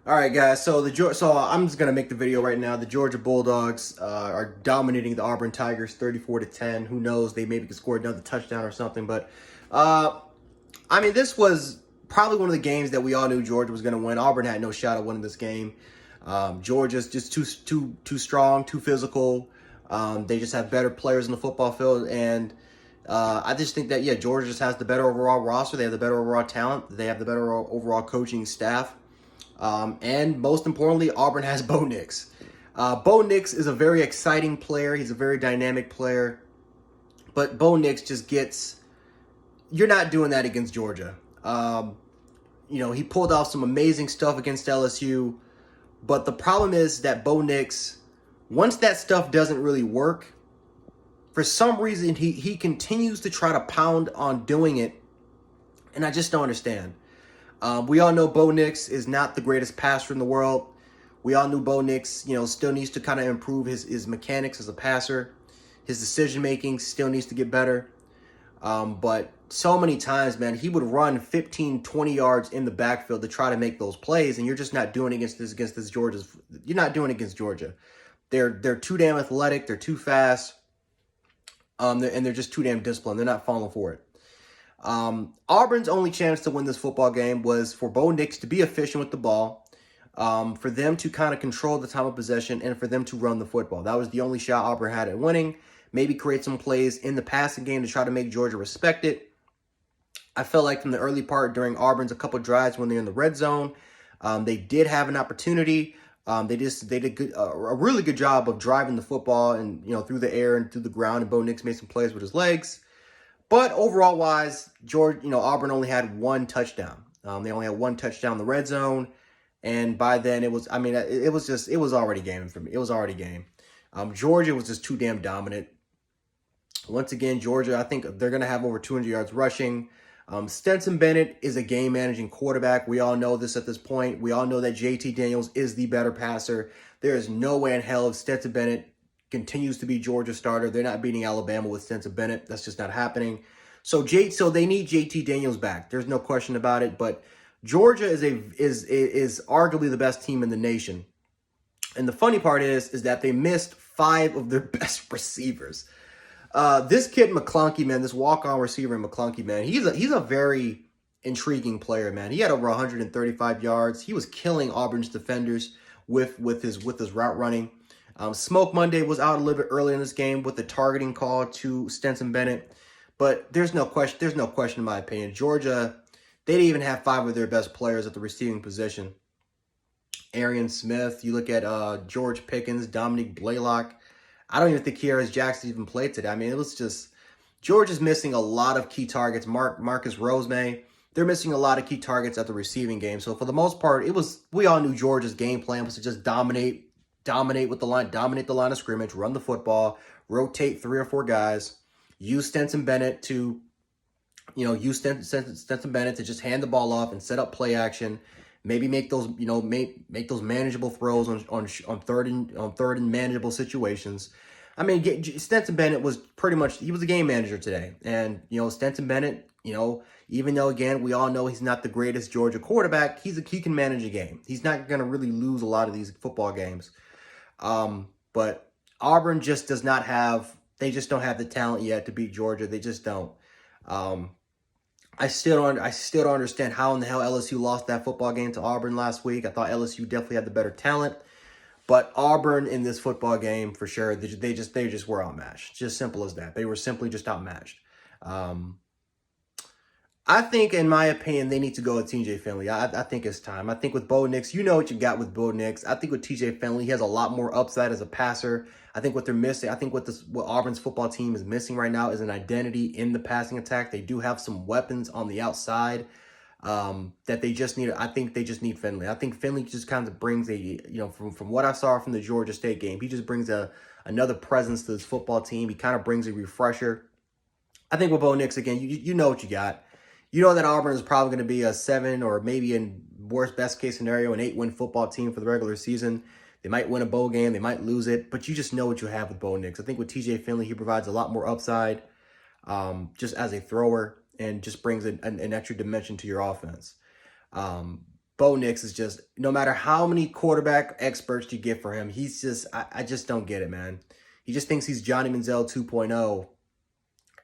All right, guys. So I'm just gonna make the video right now. The Georgia Bulldogs are dominating the Auburn Tigers, 34-10. Who knows? They maybe could score another touchdown or something. But uh, I mean, this was probably one of the games that we all knew Georgia was gonna win. Auburn had no shot at winning this game. Georgia's just too strong, too physical. They just have better players in the football field, and I just think that Georgia just has the better overall roster. They have the better overall talent. They have the better overall coaching staff. And most importantly, Auburn has Bo Nix. Bo Nix is a very exciting player. He's a very dynamic player. But Bo Nix just gets... You're not doing that against Georgia. He pulled off some amazing stuff against LSU. But the problem is that Bo Nix, once that stuff doesn't really work, for some reason, he continues to try to pound on doing it. And I just don't understand. We all know Bo Nix is not the greatest passer in the world. We all knew Bo Nix, still needs to kind of improve his mechanics as a passer. His decision-making still needs to get better. But so many times, man, he would run 15, 20 yards in the backfield to try to make those plays, and you're just not doing against this Georgia's. You're not doing it against Georgia. They're too damn athletic. They're too fast. And they're just too damn disciplined. They're not falling for it. Auburn's only chance to win this football game was for Bo Nix to be efficient with the ball, for them to kind of control the time of possession, and for them to run the football. That was the only shot Auburn had at winning. Maybe create some plays in the passing game to try to make Georgia respect it. I felt like from the early part during Auburn's a couple drives when they're in the red zone, they did have an opportunity. They did a really good job of driving the football and through the air and through the ground, and Bo Nix made some plays with his legs. But overall wise, Auburn only had one touchdown. They only had one touchdown in the red zone, and by then it was already game for me. It was already game. Georgia was just too damn dominant. Once again, Georgia, I think they're going to have over 200 yards rushing. Stetson Bennett is a game-managing quarterback. We all know this at this point. We all know that JT Daniels is the better passer. There is no way in hell if Stetson Bennett continues to be Georgia starter. They're not beating Alabama with Stetson Bennett. That's just not happening. So they need JT Daniels back. There's no question about it. But Georgia is arguably the best team in the nation. And the funny part is that they missed 5 of their best receivers. This kid McClunky, man, this walk-on receiver McClunky, man, he's a very intriguing player, man. He had over 135 yards. He was killing Auburn's defenders with his route running. Smoke Monday was out a little bit early in this game with the targeting call to Stetson Bennett, but there's no question in my opinion. Georgia, they didn't even have 5 of their best players at the receiving position. Arian Smith, you look at George Pickens, Dominique Blaylock. I don't even think Kearis Jackson even played today. I mean, it was just Georgia's missing a lot of key targets. Marcus Rosemay, they're missing a lot of key targets at the receiving game. So for the most part, we all knew Georgia's game plan was to just dominate with the line, dominate the line of scrimmage, run the football, rotate 3 or 4 guys, use Stetson Bennett to just hand the ball off and set up play action. Maybe make those make those manageable throws on third and manageable situations. I mean, Stetson Bennett was he was a game manager today, and Stetson Bennett, even though again we all know he's not the greatest Georgia quarterback, he can manage a game. He's not going to really lose a lot of these football games. But Auburn just does not have. They just don't have the talent yet to beat Georgia. They just don't. I still don't understand how in the hell LSU lost that football game to Auburn last week. I thought LSU definitely had the better talent, but Auburn in this football game for sure, they just were outmatched. Just simple as that. They were simply just outmatched. I think, in my opinion, they need to go with TJ Finley. I think it's time. I think with Bo Nix, you know what you got with Bo Nix. I think with TJ Finley, he has a lot more upside as a passer. I think what they're missing, what Auburn's football team is missing right now is an identity in the passing attack. They do have some weapons on the outside that they just need. I think they just need Finley. I think Finley just kind of brings from what I saw from the Georgia State game, he just brings another presence to this football team. He kind of brings a refresher. I think with Bo Nix, again, you know what you got. You know that Auburn is probably going to be a 7 or maybe in best case scenario, an 8-win football team for the regular season. They might win a bowl game. They might lose it. But you just know what you have with Bo Nix. I think with TJ Finley, he provides a lot more upside just as a thrower and just brings an extra dimension to your offense. Bo Nix is just, no matter how many quarterback experts you get for him, he's just, I just don't get it, man. He just thinks he's Johnny Manziel 2.0,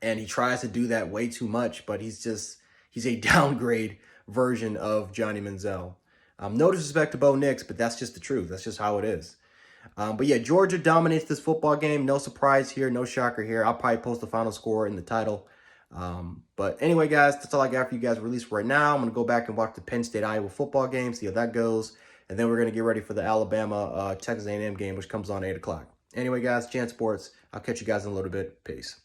and he tries to do that way too much, but he's a downgrade version of Johnny Manziel. No disrespect to Bo Nix, but that's just the truth. That's just how it is. But yeah, Georgia dominates this football game. No surprise here, no shocker here. I'll probably post the final score in the title. But anyway, guys, that's all I got for you guys released right now. I'm going to go back and watch the Penn State-Iowa football game, see how that goes. And then we're going to get ready for the Alabama Texas A&M game, which comes on 8 o'clock. Anyway, guys, Chance Sports. I'll catch you guys in a little bit. Peace.